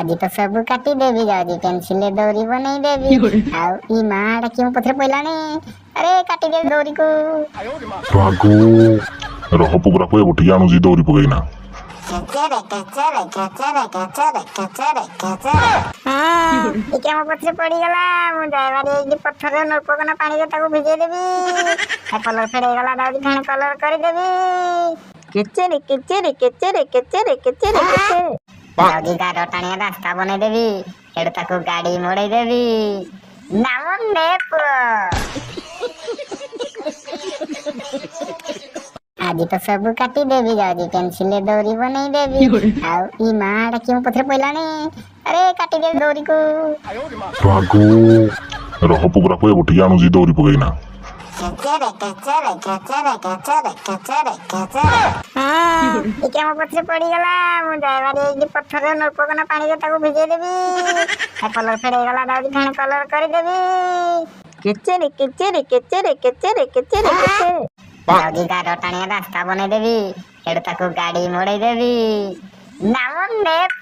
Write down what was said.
आज तो सब काटी देवी जाऊजी पेंसिल दौरी बनै देवी आउ ई माड़ क्यों पथरे पइलानी अरे काटी दे दौरी को रागो रह पुगरा को उठी आणु जी दौरी पगैना हां ई क्या मो पथरे पड़ी गला मु जायवारी ई पत्थर नरपकना पानी रे ताको भिजे देवी आ कलर फेड़े गला दादी फेण कलर कर देवी केचेरे केचेरे केचेरे केचेरे केचेरे केचेरे दादी गाड़ टाणिया रास्ता बनै देवी एडू ताको गाड़ी मोड़ै देवी नाम नेप आज तो सब काटी देवी जाऊजी पेंसिल दौरी बनै देवी आउ ई माड़ क्यों पथरे पइलानी अरे काटी दे दौरी को रागो रह पुगरा को उठी आणु जी दौरी पगैना हां ई क्या मो पथरे पड़ी गला मु जायवारी ई पत्थर नरपकना पानी रे ताको भिजे देवी आ कलर फेड़े गला दादी फेण कलर कर देवी केचेरे केचेरे केचेरे केचेरे केचेरे केचेरे दादी गाड़ टाणिया रास्ता बनै देवी एडू ताको गाड़ी मोड़ै देवी नाम नेप